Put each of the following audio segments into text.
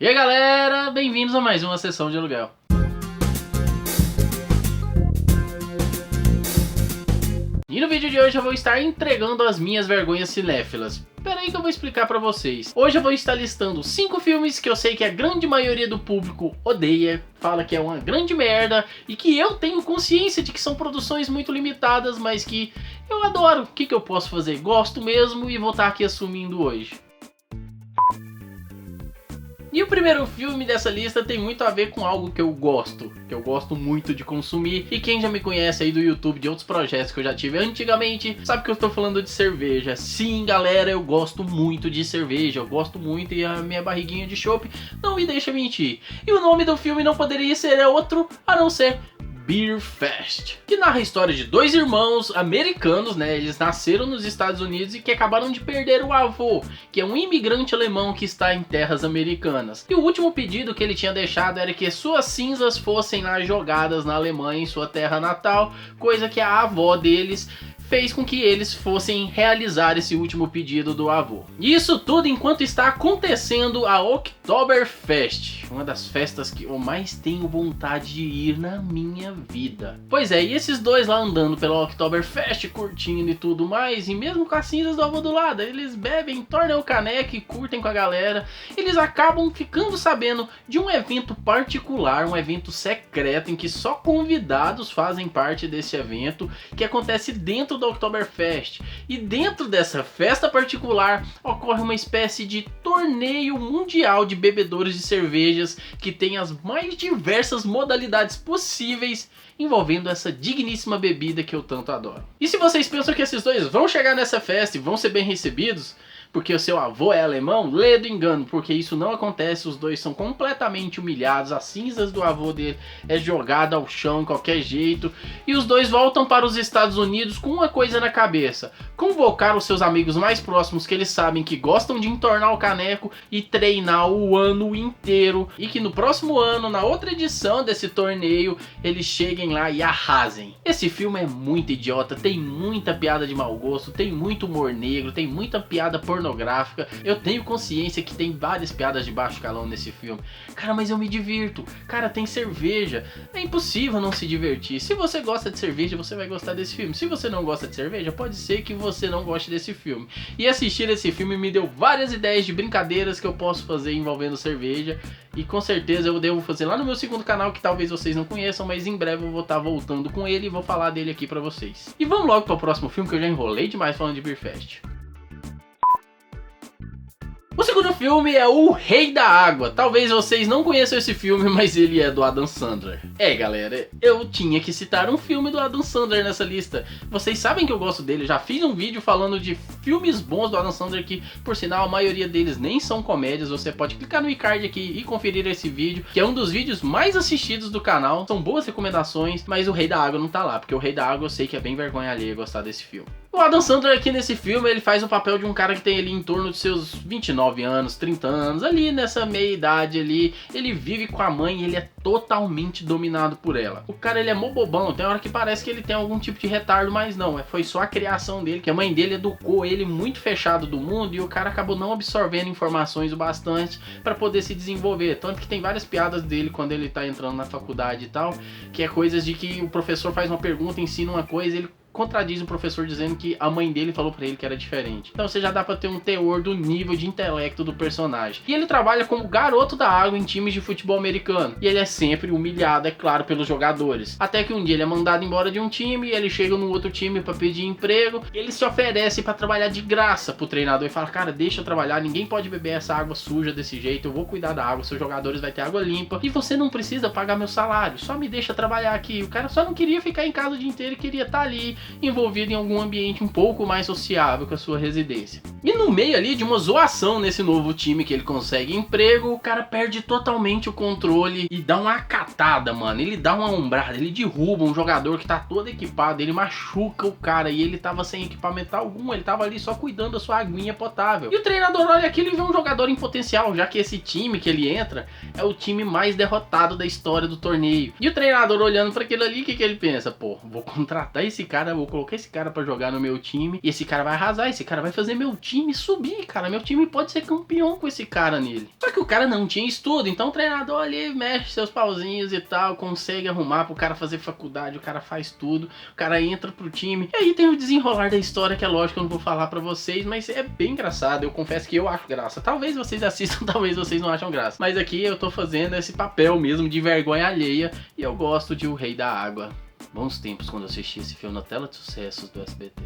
E aí galera, bem-vindos a mais uma sessão de aluguel. E no vídeo de hoje eu vou estar entregando as minhas vergonhas cinéfilas. Pera aí que eu vou explicar pra vocês. Hoje eu vou estar listando 5 filmes que eu sei que a grande maioria do público odeia, fala que é uma grande merda e que eu tenho consciência de que são produções muito limitadas, mas que eu adoro. O que eu posso fazer? Gosto mesmo e vou estar aqui assumindo hoje. E o primeiro filme dessa lista tem muito a ver com algo que eu gosto muito de consumir. E quem já me conhece aí do YouTube, de outros projetos que eu já tive antigamente, sabe que eu estou falando de cerveja. Sim, galera, eu gosto muito de cerveja, eu gosto muito e a minha barriguinha de chopp não me deixa mentir. E o nome do filme não poderia ser outro a não ser Beer Fest, que narra a história de dois irmãos americanos, né? Eles nasceram nos Estados Unidos e que acabaram de perder o avô, que é um imigrante alemão que está em terras americanas. E o último pedido que ele tinha deixado era que suas cinzas fossem lá jogadas na Alemanha, em sua terra natal, coisa que a avó deles fez com que eles fossem realizar esse último pedido do avô. Isso tudo enquanto está acontecendo a Oktoberfest, uma das festas que eu mais tenho vontade de ir na minha vida. Pois é, e esses dois lá andando pela Oktoberfest, curtindo e tudo mais, e mesmo com as cinzas do avô do lado, eles bebem, tornam o caneco e curtem com a galera. Eles acabam ficando sabendo de um evento particular, um evento secreto em que só convidados fazem parte desse evento, que acontece dentro da Oktoberfest. E dentro dessa festa particular ocorre uma espécie de torneio mundial de bebedores de cervejas que tem as mais diversas modalidades possíveis envolvendo essa digníssima bebida que eu tanto adoro. E se vocês pensam que esses dois vão chegar nessa festa e vão ser bem recebidos porque o seu avô é alemão, lê do engano, porque isso não acontece. Os dois são completamente humilhados, as cinzas do avô dele é jogada ao chão de qualquer jeito, e os dois voltam para os Estados Unidos com uma coisa na cabeça: convocar os seus amigos mais próximos que eles sabem que gostam de entornar o caneco e treinar o ano inteiro, e que no próximo ano, na outra edição desse torneio, eles cheguem lá e arrasem. Esse filme é muito idiota, tem muita piada de mau gosto, tem muito humor negro, tem muita piada pornográfica. Eu tenho consciência que tem várias piadas de baixo calão nesse filme. Cara, mas eu me divirto. Cara, tem cerveja. É impossível não se divertir. Se você gosta de cerveja, você vai gostar desse filme. Se você não gosta de cerveja, pode ser que você não goste desse filme. E assistir esse filme me deu várias ideias de brincadeiras que eu posso fazer envolvendo cerveja. E com certeza eu devo fazer lá no meu segundo canal, que talvez vocês não conheçam, mas em breve eu vou estar voltando com ele e vou falar dele aqui pra vocês. E vamos logo para o próximo filme, que eu já enrolei demais falando de Beer Fest. O segundo filme é O Rei da Água. Talvez vocês não conheçam esse filme, mas ele é do Adam Sandler. É, galera, eu tinha que citar um filme do Adam Sandler nessa lista. Vocês sabem que eu gosto dele, já fiz um vídeo falando de filmes bons do Adam Sandler, que por sinal a maioria deles nem são comédias. Você pode clicar no iCard aqui e conferir esse vídeo, que é um dos vídeos mais assistidos do canal. São boas recomendações, mas O Rei da Água não tá lá, porque O Rei da Água eu sei que é bem vergonha alheia gostar desse filme. O Adam Sandler aqui nesse filme, ele faz o papel de um cara que tem ali em torno de seus 29 anos, 30 anos, ali nessa meia idade ali. Ele vive com a mãe e ele é totalmente dominado por ela. O cara, ele é mó bobão, tem hora que parece que ele tem algum tipo de retardo, mas não, foi só a criação dele, que a mãe dele educou ele muito fechado do mundo e o cara acabou não absorvendo informações o bastante para poder se desenvolver. Tanto que tem várias piadas dele quando ele tá entrando na faculdade e tal, que é coisas de que o professor faz uma pergunta, ensina uma coisa, ele contradiz o professor dizendo que a mãe dele falou pra ele que era diferente. Então você já dá pra ter um teor do nível de intelecto do personagem. E ele trabalha como garoto da água em times de futebol americano. E ele é sempre humilhado, é claro, pelos jogadores. Até que um dia ele é mandado embora de um time e ele chega num outro time pra pedir emprego. E ele se oferece pra trabalhar de graça pro treinador e fala: cara, deixa eu trabalhar, ninguém pode beber essa água suja desse jeito, eu vou cuidar da água, seus jogadores vai ter água limpa e você não precisa pagar meu salário, só me deixa trabalhar aqui. O cara só não queria ficar em casa o dia inteiro e queria estar ali envolvido em algum ambiente um pouco mais sociável com a sua residência. E no meio ali de uma zoação nesse novo time que ele consegue emprego, o cara perde totalmente o controle e dá uma derrotada, mano. Ele dá uma ombrada, ele derruba um jogador que tá todo equipado, ele machuca o cara e ele tava sem equipamento algum, ele tava ali só cuidando da sua aguinha potável. E o treinador olha aquilo e vê um jogador em potencial, já que esse time que ele entra é o time mais derrotado da história do torneio. E o treinador olhando pra aquilo ali, o que ele pensa? Pô, vou contratar esse cara, vou colocar esse cara pra jogar no meu time e esse cara vai arrasar, esse cara vai fazer meu time subir, cara. Meu time pode ser campeão com esse cara nele. Só que o cara não tinha estudo, então o treinador ali mexe seus pauzinhos e tal, consegue arrumar pro cara fazer faculdade, o cara faz tudo, o cara entra pro time. E aí tem o desenrolar da história, que é lógico que eu não vou falar pra vocês, mas é bem engraçado. Eu confesso que eu acho graça. Talvez vocês assistam, talvez vocês não acham graça. Mas aqui eu tô fazendo esse papel mesmo de vergonha alheia e eu gosto de O Rei da Água. Bons tempos quando eu assisti esse filme na tela de sucessos do SBT.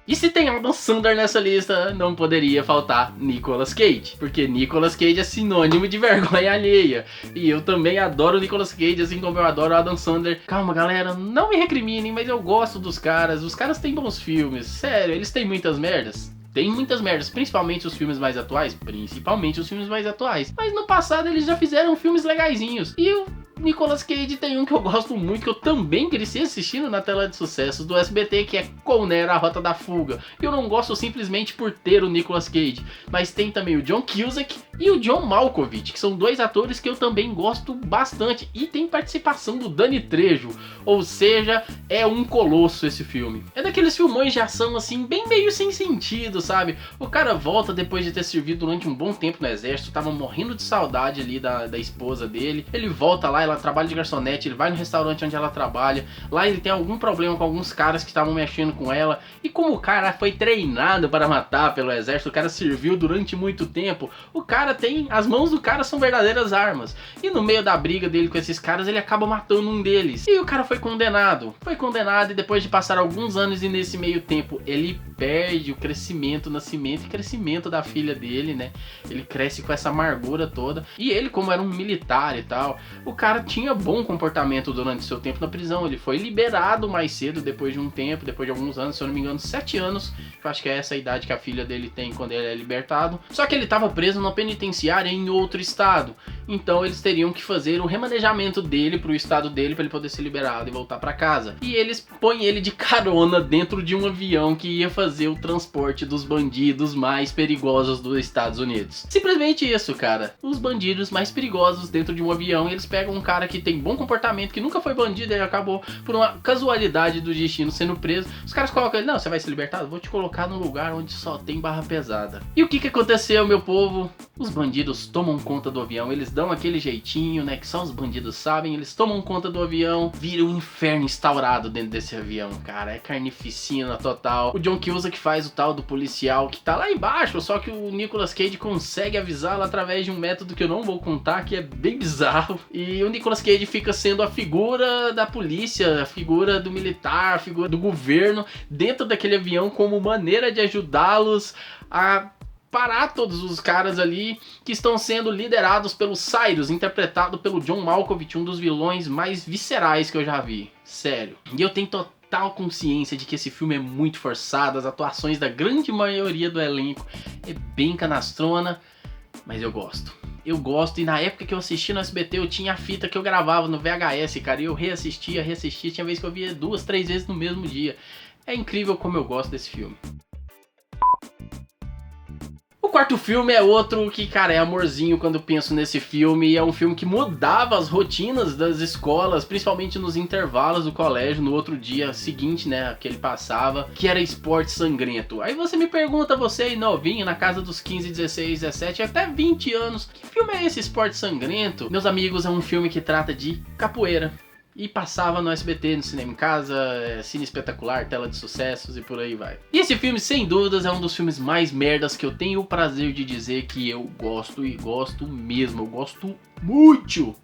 E se tem Adam Sandler nessa lista, não poderia faltar Nicolas Cage. Porque Nicolas Cage é sinônimo de vergonha alheia. E eu também adoro Nicolas Cage, assim como eu adoro Adam Sandler. Calma, galera, não me recriminem, mas eu gosto dos caras. Os caras têm bons filmes. Sério, eles têm muitas merdas. Tem muitas merdas, principalmente os filmes mais atuais. Mas no passado eles já fizeram filmes legaisinhos. E o Nicolas Cage tem um que eu gosto muito, que eu também cresci assistindo na tela de sucessos do SBT, que é Conner, A Rota da Fuga. E eu não gosto simplesmente por ter o Nicolas Cage, mas tem também o John Cusack e o John Malkovich, que são dois atores que eu também gosto bastante. E tem participação do Danny Trejo, ou seja, é um colosso esse filme. É daqueles filmões de ação assim, bem meio sem sentido, sabe? O cara volta depois de ter servido durante um bom tempo no exército, tava morrendo de saudade ali da esposa dele. Ele volta lá, ela trabalha de garçonete, ele vai no restaurante onde ela trabalha, lá ele tem algum problema com alguns caras que estavam mexendo com ela, e como o cara foi treinado para matar pelo exército, o cara serviu durante muito tempo, o cara tem, as mãos do cara são verdadeiras armas, e no meio da briga dele com esses caras, ele acaba matando um deles, e o cara foi condenado, e depois de passar alguns anos e nesse meio tempo, ele perde o crescimento, nascimento e crescimento da filha dele, né, ele cresce com essa amargura toda, e ele, como era um militar e tal, o cara tinha bom comportamento durante seu tempo na prisão. Ele foi liberado mais cedo, depois de um tempo, depois de alguns anos, se eu não me engano 7 anos, eu acho que é essa a idade que a filha dele tem quando ele é libertado. Só que ele estava preso numa penitenciária em outro estado, então eles teriam que fazer o remanejamento dele pro estado dele para ele poder ser liberado e voltar para casa. E eles põem ele de carona dentro de um avião que ia fazer o transporte dos bandidos mais perigosos dos Estados Unidos. Simplesmente isso, cara. Os bandidos mais perigosos dentro de um avião, e eles pegam um cara que tem bom comportamento, que nunca foi bandido e acabou por uma casualidade do destino sendo preso. Os caras colocam ele, não, você vai ser libertado? Vou te colocar num lugar onde só tem barra pesada. E o que aconteceu, meu povo? Os bandidos tomam conta do avião, eles dão aquele jeitinho, né, que só os bandidos sabem, eles tomam conta do avião, vira um inferno instaurado dentro desse avião, cara, é carnificina total. O John Cusack faz o tal do policial que tá lá embaixo, só que o Nicolas Cage consegue avisá-lo através de um método que eu não vou contar, que é bem bizarro. E o Nicolas Cage fica sendo a figura da polícia, a figura do militar, a figura do governo dentro daquele avião como maneira de ajudá-los a parar todos os caras ali que estão sendo liderados pelo Cyrus, interpretado pelo John Malkovich, um dos vilões mais viscerais que eu já vi. Sério. E eu tenho total consciência de que esse filme é muito forçado, as atuações da grande maioria do elenco é bem canastrona, mas eu gosto. Eu gosto, e na época que eu assisti no SBT eu tinha a fita que eu gravava no VHS, cara, e eu reassistia, tinha vez que eu via 2, 3 vezes no mesmo dia. É incrível como eu gosto desse filme. O quarto filme é outro que, cara, é amorzinho quando eu penso nesse filme. É um filme que mudava as rotinas das escolas, principalmente nos intervalos do colégio, no outro dia seguinte, né, que ele passava, que era Esporte Sangrento. Aí você me pergunta, você aí novinho, na casa dos 15, 16, 17, até 20 anos, que filme é esse Esporte Sangrento? Meus amigos, é um filme que trata de capoeira. E passava no SBT, no Cinema em Casa, Cine Espetacular, Tela de Sucessos e por aí vai. E esse filme, sem dúvidas, é um dos filmes mais merdas que eu tenho o prazer de dizer que eu gosto, e gosto mesmo. Eu gosto muito.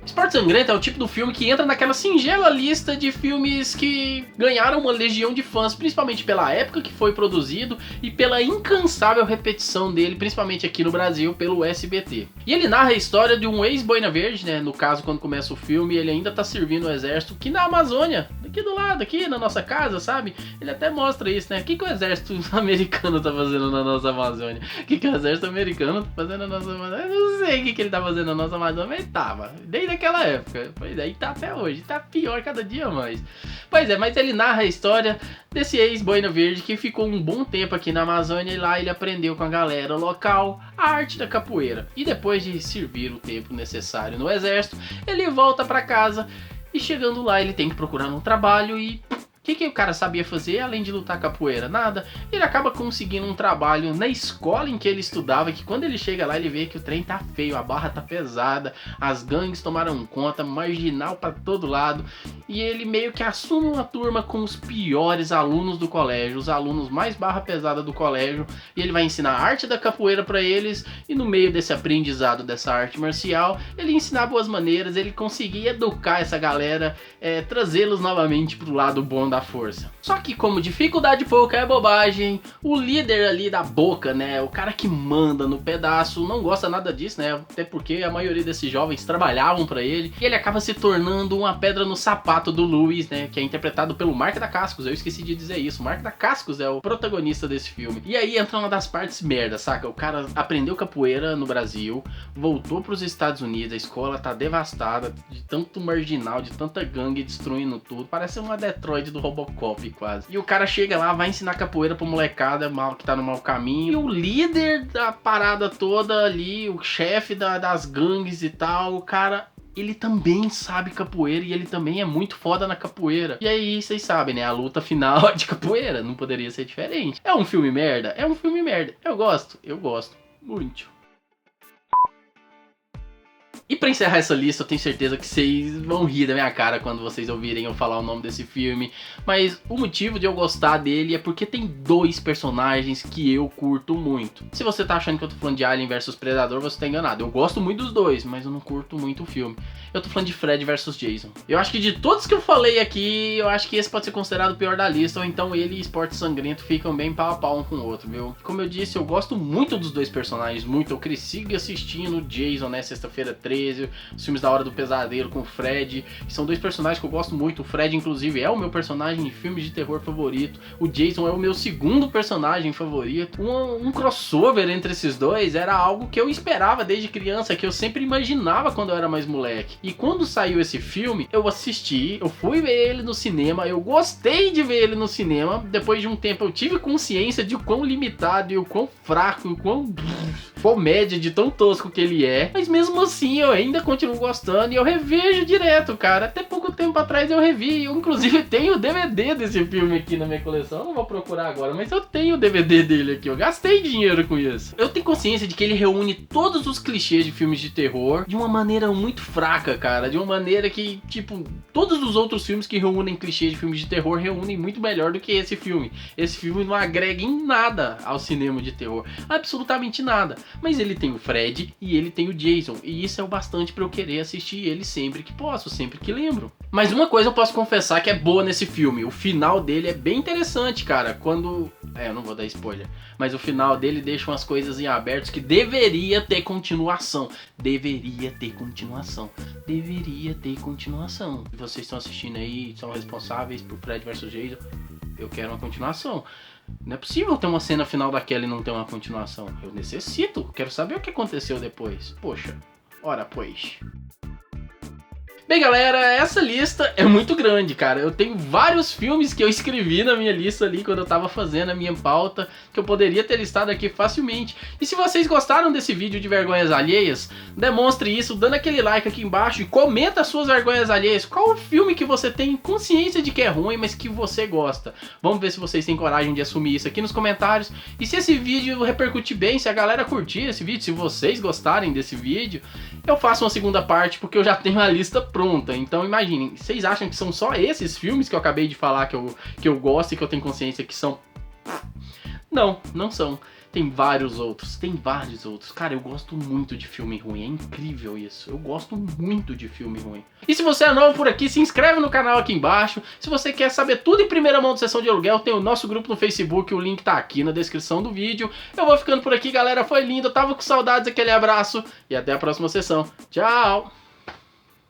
Esporte Sangrento é o tipo do filme que entra naquela singela lista de filmes que ganharam uma legião de fãs, principalmente pela época que foi produzido e pela incansável repetição dele, principalmente aqui no Brasil, pelo SBT. E ele narra a história de um ex-boina verde, né? No caso, quando começa o filme, ele ainda tá servindo o exército, que na Amazônia, aqui do lado, aqui na nossa casa, sabe? Ele até mostra isso, né? O que o exército americano tá fazendo na nossa Amazônia? O que o exército americano tá fazendo na nossa Amazônia? Eu não sei o que ele tá fazendo na nossa Amazônia, mas tava, desde aquela época. Pois é, e tá até hoje, tá pior cada dia mais. Pois é, mas ele narra a história desse ex-boina verde que ficou um bom tempo aqui na Amazônia e lá ele aprendeu com a galera local a arte da capoeira. E depois de servir o tempo necessário no exército, ele volta pra casa e chegando lá ele tem que procurar um trabalho e... O que o cara sabia fazer além de lutar capoeira? Nada. Ele acaba conseguindo um trabalho na escola em que ele estudava, que quando ele chega lá ele vê que o trem tá feio, a barra tá pesada, as gangues tomaram conta, marginal pra todo lado, e ele meio que assume uma turma com os piores alunos do colégio, os alunos mais barra pesada do colégio, e ele vai ensinar a arte da capoeira pra eles, e no meio desse aprendizado dessa arte marcial, ele ensinar boas maneiras, ele conseguir educar essa galera, trazê-los novamente pro lado bom da força. Só que como dificuldade pouca é bobagem, o líder ali da boca, né, o cara que manda no pedaço, não gosta nada disso, né, até porque a maioria desses jovens trabalhavam pra ele, e ele acaba se tornando uma pedra no sapato do Luiz, né, que é interpretado pelo Mark Dacascos. Eu esqueci de dizer isso, o Mark Dacascos é o protagonista desse filme. E aí entra uma das partes merda, saca? O cara aprendeu capoeira no Brasil, voltou pros Estados Unidos, a escola tá devastada, de tanto marginal, de tanta gangue destruindo tudo, parece uma Detroit do Robocop quase. E o cara chega lá, vai ensinar capoeira pra molecada que tá no mau caminho. E o líder da parada toda ali, o chefe das gangues e tal, o cara... ele também sabe capoeira e ele também é muito foda na capoeira. E aí, vocês sabem, né? A luta final é de capoeira, não poderia ser diferente. É um filme merda? É um filme merda. Eu gosto muito. E pra encerrar essa lista, eu tenho certeza que vocês vão rir da minha cara quando vocês ouvirem eu falar o nome desse filme. Mas o motivo de eu gostar dele é porque tem dois personagens que eu curto muito. Se você tá achando que eu tô falando de Alien vs Predador, você tá enganado. Eu gosto muito dos dois, mas eu não curto muito o filme. Eu tô falando de Fred vs Jason. Eu acho que de todos que eu falei aqui, eu acho que esse pode ser considerado o pior da lista. Ou então ele e Esporte Sangrento ficam bem pau a pau um com o outro, viu? Como eu disse, eu gosto muito dos dois personagens, muito. Eu cresci assistindo Jason, né, Sexta-feira 13, os filmes da Hora do Pesadelo com o Fred, que são dois personagens que eu gosto muito. O Fred, inclusive, é o meu personagem de filmes de terror favorito. O Jason é o meu segundo personagem favorito. Um crossover entre esses dois era algo que eu esperava desde criança, que eu sempre imaginava quando eu era mais moleque. E quando saiu esse filme, eu assisti, eu fui ver ele no cinema, eu gostei de ver ele no cinema. Depois de um tempo eu tive consciência de o quão limitado e o quão fraco, e o quão comédia de tão tosco que ele é. Mas mesmo assim eu ainda continuo gostando e eu revejo direto, cara. Até pouco tempo atrás eu revi, eu inclusive tenho o DVD desse filme aqui na minha coleção. Eu não vou procurar agora, mas eu tenho o DVD dele aqui, eu gastei dinheiro com isso. Eu tenho consciência de que ele reúne todos os clichês de filmes de terror de uma maneira muito fraca, cara. De uma maneira que, tipo, todos os outros filmes que reúnem clichês de filmes de terror reúnem muito melhor do que esse filme. Esse filme não agrega em nada ao cinema de terror, absolutamente nada. Mas ele tem o Fred e ele tem o Jason, e isso é o bastante pra eu querer assistir ele sempre que posso, sempre que lembro. Mas uma coisa eu posso confessar que é boa nesse filme, o final dele é bem interessante, cara, quando... eu não vou dar spoiler, mas o final dele deixa umas coisas em aberto que deveria ter continuação. Deveria ter continuação. Se vocês estão assistindo aí, são responsáveis por Fred vs Jason, eu quero uma continuação. Não é possível ter uma cena final daquela e não ter uma continuação. Eu necessito, quero saber o que aconteceu depois. Poxa, ora pois. Bem, galera, essa lista é muito grande, cara. Eu tenho vários filmes que eu escrevi na minha lista ali quando eu tava fazendo a minha pauta, que eu poderia ter listado aqui facilmente. E se vocês gostaram desse vídeo de vergonhas alheias, demonstre isso dando aquele like aqui embaixo e comenta as suas vergonhas alheias. Qual o filme que você tem consciência de que é ruim, mas que você gosta? Vamos ver se vocês têm coragem de assumir isso aqui nos comentários. E se esse vídeo repercutir bem, se a galera curtir esse vídeo, se vocês gostarem desse vídeo, eu faço uma segunda parte, porque eu já tenho a lista pronta. Então imaginem, vocês acham que são só esses filmes que eu acabei de falar que eu gosto e que eu tenho consciência que são... Não, não são. Tem vários outros. Cara, eu gosto muito de filme ruim, é incrível isso. Eu gosto muito de filme ruim. E se você é novo por aqui, se inscreve no canal aqui embaixo. Se você quer saber tudo em primeira mão de Sessão de Aluguel, tem o nosso grupo no Facebook, o link tá aqui na descrição do vídeo. Eu vou ficando por aqui, galera, foi lindo, eu tava com saudades, aquele abraço e até a próxima sessão. Tchau!